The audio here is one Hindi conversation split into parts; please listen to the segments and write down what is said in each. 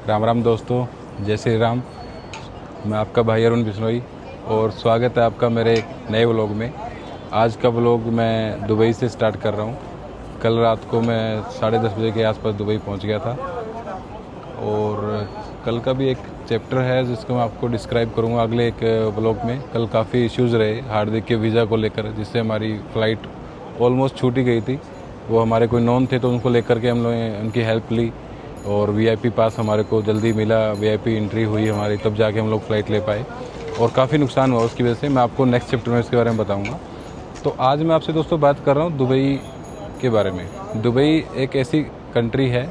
राम राम दोस्तों, जय श्री राम। मैं आपका भाई अरुण बिश्नोई और स्वागत है आपका मेरे एक नए व्लॉग में। आज का व्लॉग मैं दुबई से स्टार्ट कर रहा हूँ। कल रात को मैं 10:30 बजे के आसपास दुबई पहुँच गया था और कल का भी एक चैप्टर है जिसको मैं आपको डिस्क्राइब करूँगा अगले एक व्लॉग में। कल काफ़ी इश्यूज़ रहे हार्दिक के वीज़ा को लेकर, जिससे हमारी फ़्लाइट ऑलमोस्ट छूट ही गई थी। वो हमारे कोई नॉन थे तो उनको लेकर के हम लोगों ने उनकी हेल्प ली और वीआईपी पास हमारे को जल्दी मिला, वीआईपी एंट्री हुई हमारी, तब जाके हम लोग फ़्लाइट ले पाए और काफ़ी नुकसान हुआ उसकी वजह से। मैं आपको नेक्स्ट चैप्टर में इसके बारे में बताऊंगा। तो आज मैं आपसे दोस्तों बात कर रहा हूँ दुबई के बारे में। दुबई एक ऐसी कंट्री है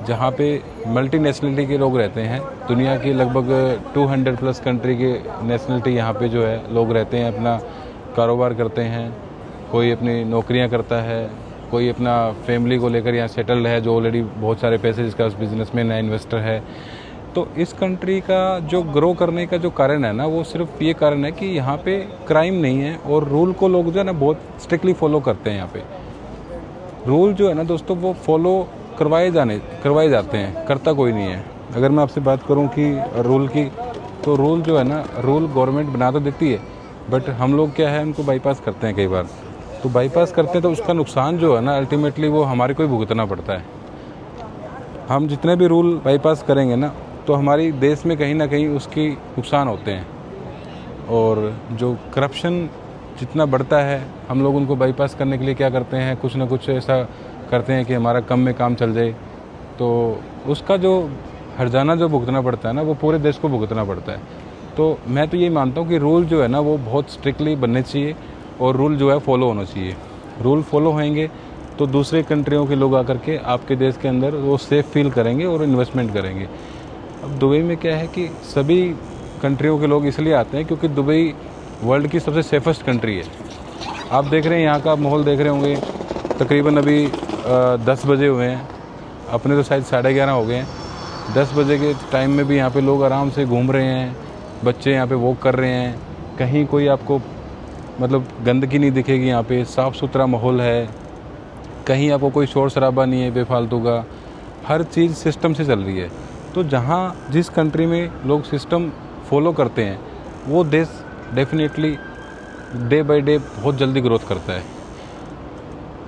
जहाँ पे मल्टी नेशनलिटी के लोग रहते हैं। दुनिया की लगभग 200 प्लस कंट्री के नेशनलिटी यहाँ पे जो है लोग रहते हैं, अपना कारोबार करते हैं, कोई अपनी नौकरियाँ करता है, कोई अपना फैमिली को लेकर यहाँ सेटल्ड है, जो ऑलरेडी बहुत सारे पैसे जिसका बिजनेसमैन है, इन्वेस्टर है। तो इस कंट्री का जो ग्रो करने का जो कारण है ना, वो सिर्फ ये कारण है कि यहाँ पे क्राइम नहीं है और रूल को लोग जो है ना बहुत स्ट्रिक्टली फॉलो करते हैं। यहाँ पे रूल जो है ना दोस्तों वो फॉलो करवाए जाते हैं, करता कोई नहीं है। अगर मैं आपसे बात करूँ कि रूल की, तो रूल जो है ना, रूल गवर्नमेंट बना तो देती है बट हम लोग क्या है उनको बाईपास करते हैं कई बार। तो बाईपास करते हैं तो उसका नुकसान जो है ना अल्टीमेटली वो हमारे को ही भुगतना पड़ता है। हम जितने भी रूल बाईपास करेंगे ना तो हमारी देश में कहीं ना कहीं उसकी नुकसान होते हैं। और जो करप्शन जितना बढ़ता है, हम लोग उनको बाईपास करने के लिए क्या करते हैं, कुछ ना कुछ ऐसा करते हैं कि हमारा कम में काम चल जाए। तो उसका जो हर्जाना जो भुगतना पड़ता है ना, वो पूरे देश को भुगतना पड़ता है। तो मैं तो यही मानता हूँ कि रूल जो है ना वो बहुत स्ट्रिक्टली बनने चाहिए और रूल जो है फॉलो होना चाहिए। रूल फॉलो होंगे तो दूसरे कंट्रियों के लोग आकर के आपके देश के अंदर वो सेफ फील करेंगे और इन्वेस्टमेंट करेंगे। अब दुबई में क्या है कि सभी कंट्रियों के लोग इसलिए आते हैं क्योंकि दुबई वर्ल्ड की सबसे सेफेस्ट कंट्री है। आप देख रहे हैं यहाँ का माहौल देख रहे होंगे। तकरीबन अभी 10 बजे हुए हैं, अपने तो शायद 11:30 हो गए हैं। 10 बजे के टाइम में भी यहाँ पे लोग आराम से घूम रहे हैं, बच्चे यहाँ पे वॉक कर रहे हैं। कहीं कोई आपको मतलब गंदगी नहीं दिखेगी, यहाँ पे साफ़ सुथरा माहौल है, कहीं आपको कोई शोर शराबा नहीं है बेफालतू का। हर चीज़ सिस्टम से चल रही है। तो जहाँ जिस कंट्री में लोग सिस्टम फॉलो करते हैं वो देश डेफिनेटली डे बाय डे बहुत जल्दी ग्रोथ करता है।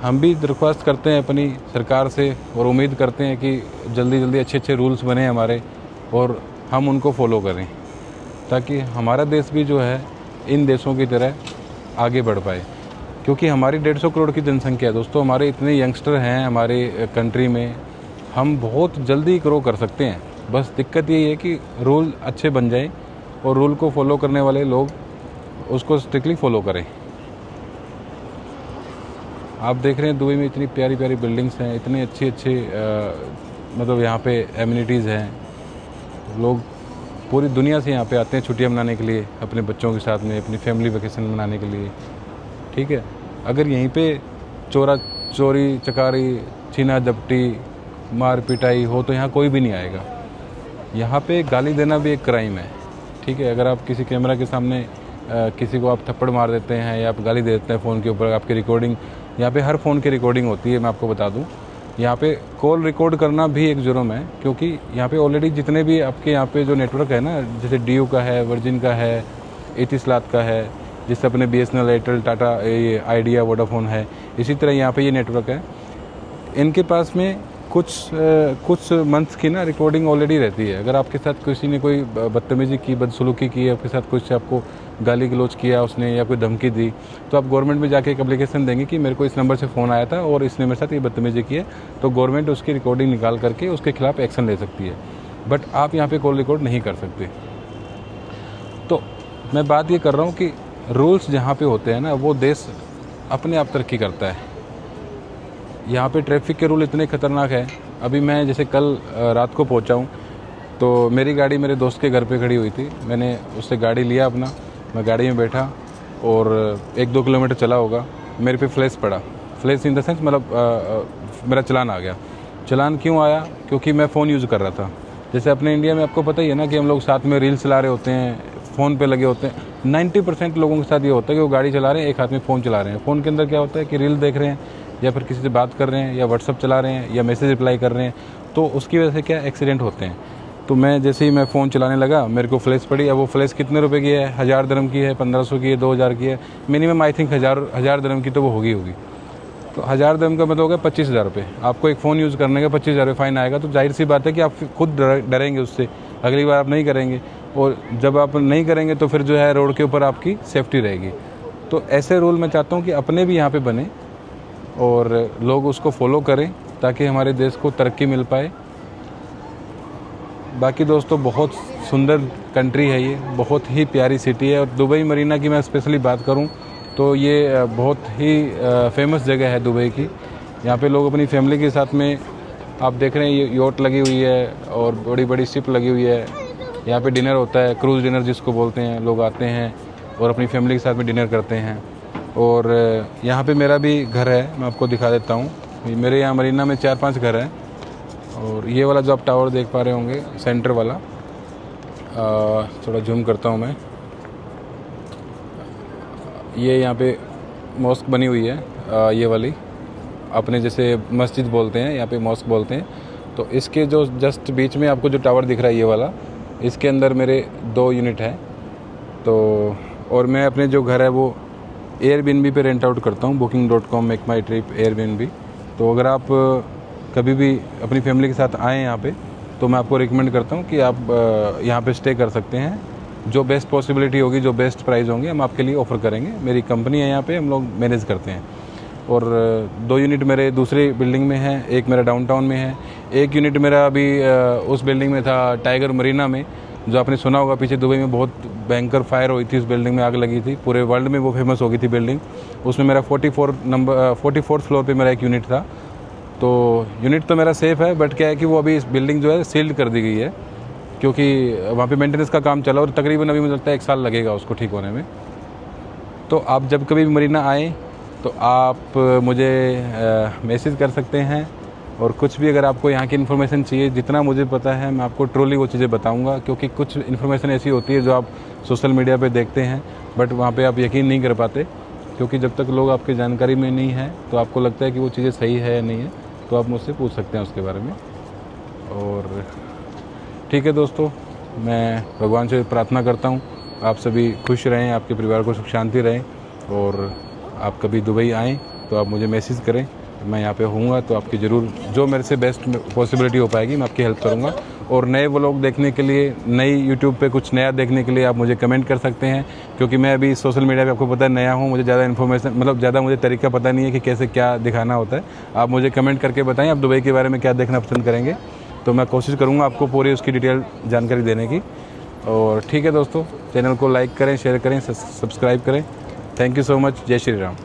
हम भी दरख्वास्त करते हैं अपनी सरकार से और उम्मीद करते हैं कि जल्दी जल्दी अच्छे अच्छे रूल्स बने हमारे और हम उनको फॉलो करें, ताकि हमारा देश भी जो है इन देशों की तरह आगे बढ़ पाए। क्योंकि हमारी 150 करोड़ की जनसंख्या है दोस्तों, हमारे इतने यंगस्टर हैं हमारे कंट्री में, हम बहुत जल्दी ग्रो कर सकते हैं। बस दिक्कत यही है कि रूल अच्छे बन जाएं और रूल को फॉलो करने वाले लोग उसको स्ट्रिक्टली फॉलो करें। आप देख रहे हैं दुबई में इतनी प्यारी प्यारी बिल्डिंग्स हैं, इतने अच्छे अच्छे मतलब यहाँ पे एमिनिटीज़ हैं। लोग पूरी दुनिया से यहाँ पे आते हैं छुट्टियाँ मनाने के लिए, अपने बच्चों के साथ में, अपनी फैमिली वेकेशन मनाने के लिए। ठीक है, अगर यहीं पे चोरी चकारी, छीना झपटी, मार पिटाई हो तो यहाँ कोई भी नहीं आएगा। यहाँ पे गाली देना भी एक क्राइम है। ठीक है, अगर आप किसी कैमरा के सामने किसी को आप थप्पड़ मार देते हैं या आप गाली दे देते हैं फ़ोन के ऊपर, आपकी रिकॉर्डिंग, यहाँ पे हर फ़ोन की रिकॉर्डिंग होती है। मैं आपको बता दूँ, यहाँ पे कॉल रिकॉर्ड करना भी एक जुर्म है, क्योंकि यहाँ पे ऑलरेडी जितने भी आपके यहाँ पे जो नेटवर्क है ना, जैसे डीयू का है, वर्जिन का है, एतिसलात का है, जिससे अपने बीएसएनएल, एयरटेल, टाटा, ये आइडिया, वोडाफोन है, इसी तरह यहाँ पे ये नेटवर्क है। इनके पास में कुछ मंथ्स की ना रिकॉर्डिंग ऑलरेडी रहती है। अगर आपके साथ किसी ने कोई बदतमीज़ी की, बदसलूकी की, आपके साथ कुछ आपको गाली गलौज किया उसने या कोई धमकी दी, तो आप गवर्नमेंट में जाके एक एप्लीकेशन देंगे कि मेरे को इस नंबर से फ़ोन आया था और इसने मेरे साथ ये बदतमीज़ी की है, तो गवर्नमेंट उसकी रिकॉर्डिंग निकाल करके उसके खिलाफ एक्शन ले सकती है। बट आप यहाँ पे कॉल रिकॉर्ड नहीं कर सकते। तो मैं बात ये कर रहा हूँ कि रूल्स जहाँ पे होते हैं ना, वो देश अपने आप तरक्की करता है। यहाँ पे ट्रैफिक के रूल इतने ख़तरनाक है। अभी मैं जैसे कल रात को पहुँचा हूँ, तो मेरी गाड़ी मेरे दोस्त के घर पे खड़ी हुई थी। मैंने उससे गाड़ी लिया अपना, मैं गाड़ी में बैठा और 1-2 किलोमीटर चला होगा, मेरे पे फ्लैश पड़ा। फ्लैश इन द सेंस मतलब मेरा चालान आ गया। चालान क्यों आया? क्योंकि मैं फ़ोन यूज़ कर रहा था। जैसे अपने इंडिया में आपको पता ही है ना कि हम लोग साथ में रील्स चला रहे होते हैं, फ़ोन पे लगे होते हैं। 90% लोगों के साथ ये होता है कि वो गाड़ी चला रहे हैं, एक हाथ में फ़ोन चला रहे हैं। फ़ोन के अंदर क्या होता है कि रील देख रहे हैं या फिर किसी से बात कर रहे हैं या व्हाट्सअप चला रहे हैं या मैसेज रिप्लाई कर रहे हैं, तो उसकी वजह से क्या एक्सीडेंट होते हैं। तो मैं जैसे ही मैं फ़ोन चलाने लगा मेरे को फ्लैश पड़ी। अब वो फ्लैश कितने रुपए की है, 1000 दिरहम की है, 1500 की है, 2000 की है, मिनिमम आई थिंक 1000 दिरहम की तो वो होगी। तो 1000 दिरहम का मतलब हो गया 25,000 रुपये। आपको एक फ़ोन यूज़ करने का 25,000 रुपये फ़ाइन आएगा। तो जाहिर सी बात है कि आप खुद डरेंगे उससे, अगली बार आप नहीं करेंगे। और जब आप नहीं करेंगे तो फिर जो है रोड के ऊपर आपकी सेफ्टी रहेगी। तो ऐसे रूल मैं चाहता हूँ कि अपने भी यहाँ पे बने और लोग उसको फॉलो करें ताकि हमारे देश को तरक्की मिल पाए। बाकी दोस्तों बहुत सुंदर कंट्री है ये, बहुत ही प्यारी सिटी है। और दुबई मरीना की मैं स्पेशली बात करूं तो ये बहुत ही फेमस जगह है दुबई की। यहाँ पे लोग अपनी फैमिली के साथ में, आप देख रहे हैं ये योट लगी हुई है और बड़ी बड़ी शिप लगी हुई है। यहाँ पे डिनर होता है, क्रूज़ डिनर जिसको बोलते हैं। लोग आते हैं और अपनी फैमिली के साथ में डिनर करते हैं। और यहाँ पे मेरा भी घर है, मैं आपको दिखा देता हूँ। मेरे यहाँ मरीना में 4-5 घर हैं। और ये वाला जो आप टावर देख पा रहे होंगे सेंटर वाला, थोड़ा जूम करता हूँ मैं, ये यहाँ पे मॉस्क बनी हुई है। ये वाली अपने जैसे मस्जिद बोलते हैं, यहाँ पे मॉस्क बोलते हैं। तो इसके जो जस्ट बीच में आपको जो टावर दिख रहा है ये वाला, इसके अंदर मेरे 2 यूनिट हैं। तो और मैं अपने जो घर है वो एयरबीएनबी पे रेंट आउट करता हूँ, booking.com, मेक माई ट्रिप, एयरबीएनबी। तो अगर आप कभी भी अपनी फैमिली के साथ आएँ यहाँ पे तो मैं आपको रिकमेंड करता हूँ कि आप यहाँ पे स्टे कर सकते हैं। जो बेस्ट पॉसिबिलिटी होगी, जो बेस्ट प्राइस होंगे, हम आपके लिए ऑफ़र करेंगे। मेरी कंपनी है यहाँ पे, हम लोग मैनेज करते हैं। और 2 यूनिट मेरे दूसरी बिल्डिंग में है, एक मेरा डाउनटाउन में है, एक यूनिट मेरा अभी उस बिल्डिंग में था टाइगर मरीना में, जो आपने सुना होगा पीछे दुबई में बहुत भयंकर फायर हुई थी, उस बिल्डिंग में आग लगी थी, पूरे वर्ल्ड में वो फेमस हो गई थी बिल्डिंग। उसमें मेरा 44th फ्लोर पे मेरा एक यूनिट था। तो यूनिट तो मेरा सेफ़ है, बट क्या है कि वो अभी इस बिल्डिंग जो है सील्ड कर दी गई है, क्योंकि वहाँ पे मेंटेनेंस का काम चला और तकरीबन अभी मुझे लगता है 1 साल लगेगा उसको ठीक होने में। तो आप जब कभी भी मरीना आएँ तो आप मुझे मैसेज कर सकते हैं। और कुछ भी अगर आपको यहाँ की इन्फॉर्मेशन चाहिए, जितना मुझे पता है मैं आपको ट्रूली वो चीज़ें बताऊँगा, क्योंकि कुछ इन्फॉर्मेशन ऐसी होती है जो आप सोशल मीडिया पे देखते हैं बट वहाँ पे आप यकीन नहीं कर पाते, क्योंकि जब तक लोग आपकी जानकारी में नहीं है तो आपको लगता है कि वो चीज़ें सही है या नहीं है। तो आप मुझसे पूछ सकते हैं उसके बारे में। और ठीक है दोस्तों, मैं भगवान से प्रार्थना करता हूँ आप सभी खुश रहें, आपके परिवार को सुख शांति रहे। और आप कभी दुबई आएँ तो आप मुझे मैसेज करें, मैं यहाँ पे होऊंगा तो आपकी ज़रूर जो मेरे से बेस्ट पॉसिबिलिटी हो पाएगी मैं आपकी हेल्प करूँगा। और नए व्लॉग देखने के लिए, नई यूट्यूब पे कुछ नया देखने के लिए आप मुझे कमेंट कर सकते हैं, क्योंकि मैं अभी सोशल मीडिया पे आपको पता है नया हूँ, मुझे ज़्यादा इन्फॉर्मेशन मतलब ज़्यादा मुझे तरीका पता नहीं है कि कैसे क्या दिखाना होता है। आप मुझे कमेंट करके बताएं आप दुबई के बारे में क्या देखना पसंद करेंगे, तो मैं कोशिश करूँगा आपको पूरी उसकी डिटेल जानकारी देने की। और ठीक है दोस्तों, चैनल को लाइक करें, शेयर करें, सब्सक्राइब करें। Thank you so much. जय श्री राम।